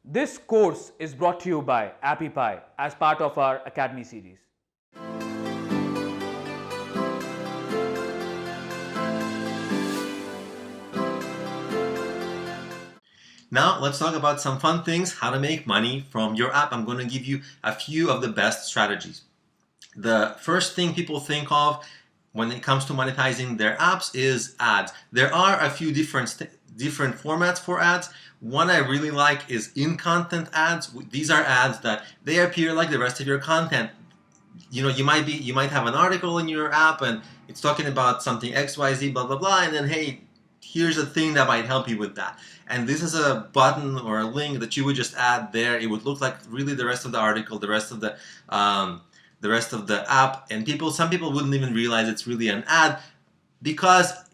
This course is brought to you by AppyPie as part of our Academy series. Now let's talk about some fun things, how to make money from your app. I'm going to give you a few of the best strategies. The first thing people think of when it comes to monetizing their apps is ads. There are a few different formats for ads. One I really like is in-content ads. These are ads that they appear like the rest of your content. You know, you might have an article in your app and it's talking about something XYZ, blah blah blah, and then hey, here's a thing that might help you with that. And this is a button or a link that you would just add there. It would look like really the rest of the article, the rest of the app, and some people wouldn't even realize it's really an ad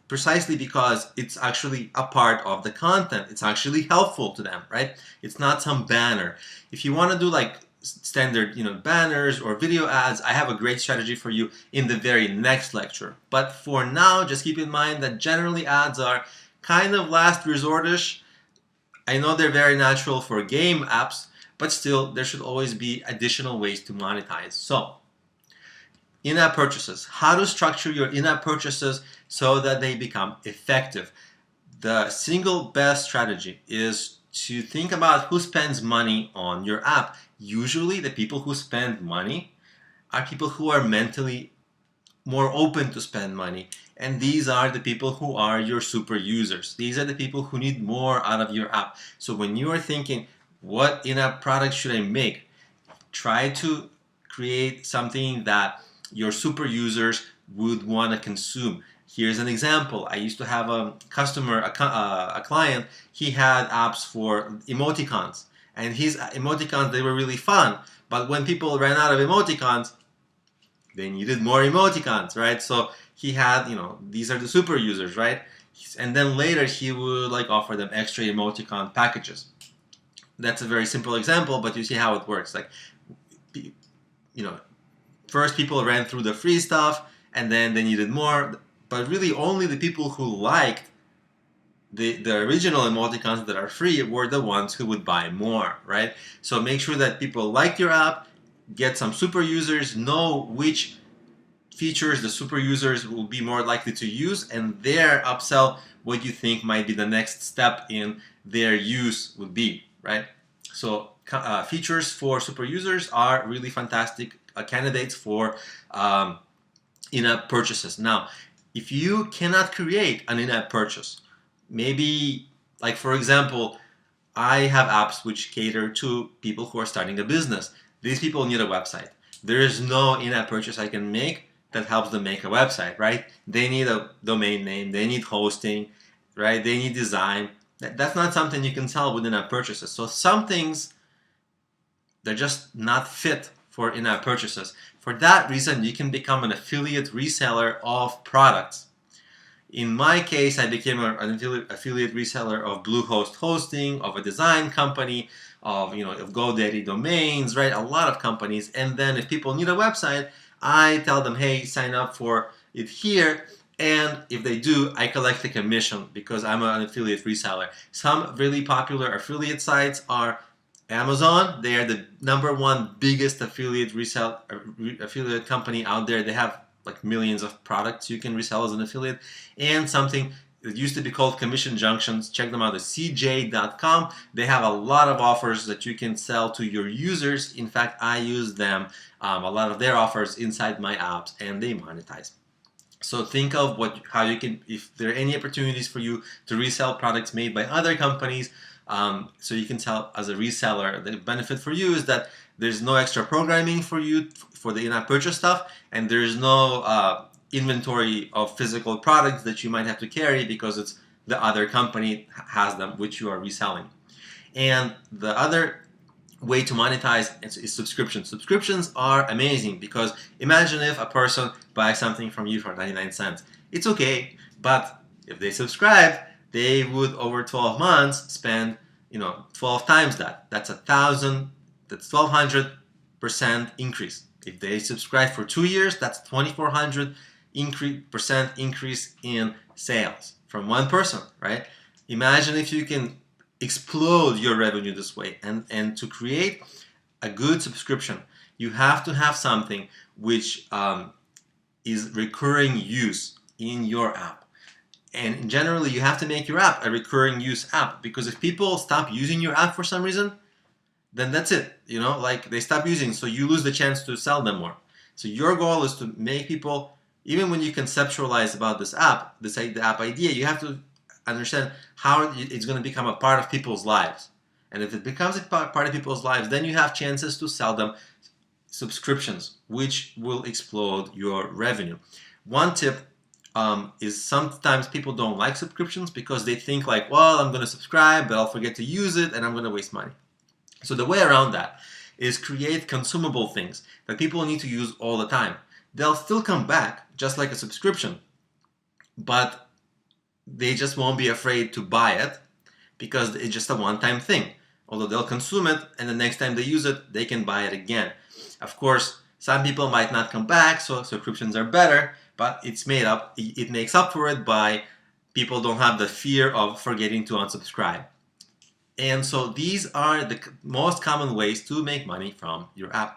precisely because it's actually a part of the content. It's actually helpful to them, right? It's not some banner. If you want to do like standard, banners or video ads, I have a great strategy for you in the very next lecture. But for now, just keep in mind that generally ads are kind of last resort-ish. I know they're very natural for game apps, but still there should always be additional ways to monetize. So, in-app purchases. How to structure your in-app purchases so that they become effective. The single best strategy is to think about who spends money on your app. Usually the people who spend money are people who are mentally more open to spend money, and these are the people who are your super users. These are the people who need more out of your app. So when you are thinking, what in-app product should I make, try to create something that your super users would want to consume. Here's an example. I used to have a customer, a client. He had apps for emoticons, and his emoticons, they were really fun, but when people ran out of emoticons, they needed more emoticons, right? So he had, these are the super users, right? And then later he would like offer them extra emoticon packages. That's a very simple example, but you see how it works. Like, first people ran through the free stuff and then they needed more, but really only the people who liked the original emoticons that are free were the ones who would buy more, right? So make sure that people like your app, get some super users, know which features the super users will be more likely to use, and there upsell what you think might be the next step in their use would be, right? So features for super users are really fantastic candidates for in-app purchases. Now, if you cannot create an in-app purchase, maybe, like for example, I have apps which cater to people who are starting a business. These people need a website. There is no in-app purchase I can make that helps them make a website, right? They need a domain name, they need hosting, right? They need design. That's not something you can sell with in-app purchases. So some things, they're just not fit for in-app purchases. For that reason, you can become an affiliate reseller of products. In my case, I became an affiliate reseller of Bluehost hosting, of a design company, of GoDaddy domains, right? A lot of companies. And then if people need a website, I tell them, hey, sign up for it here. And if they do, I collect a commission because I'm an affiliate reseller. Some really popular affiliate sites are Amazon. They are the #1 biggest affiliate company out there. They have like millions of products you can resell as an affiliate. And something that used to be called Commission Junctions, check them out at cj.com. They have a lot of offers that you can sell to your users. In fact, I use them, a lot of their offers inside my apps, and they monetize. So think of how you can, if there are any opportunities for you to resell products made by other companies, so you can sell as a reseller. The benefit for you is that there's no extra programming for you for the in-app purchase stuff, and there's no inventory of physical products that you might have to carry because it's the other company has them, which you are reselling. And the other way to monetize is subscriptions. Subscriptions are amazing because imagine if a person buys something from you for 99 cents. It's okay, but if they subscribe, they would over 12 months spend 12 times that. That's 1,000. That's 1,200% increase. If they subscribe for 2 years, that's 2,400% increase in sales from one person, right? Imagine if you can explode your revenue this way. And to create a good subscription, you have to have something which is recurring use in your app. And generally, you have to make your app a recurring use app, because if people stop using your app for some reason, then that's it. Like they stop using, so you lose the chance to sell them more. So your goal is to make people, even when you conceptualize about this app, the app idea, you have to understand how it's going to become a part of people's lives. And if it becomes a part of people's lives, then you have chances to sell them subscriptions, which will explode your revenue. One tip is sometimes people don't like subscriptions because they think like, well, I'm going to subscribe, but I'll forget to use it and I'm going to waste money. So the way around that is create consumable things that people need to use all the time. They'll still come back just like a subscription, but they just won't be afraid to buy it because it's just a one-time thing. Although they'll consume it, and the next time they use it, they can buy it again. Of course, some people might not come back, so subscriptions are better, but it makes up for it by people don't have the fear of forgetting to unsubscribe. And so these are the most common ways to make money from your app.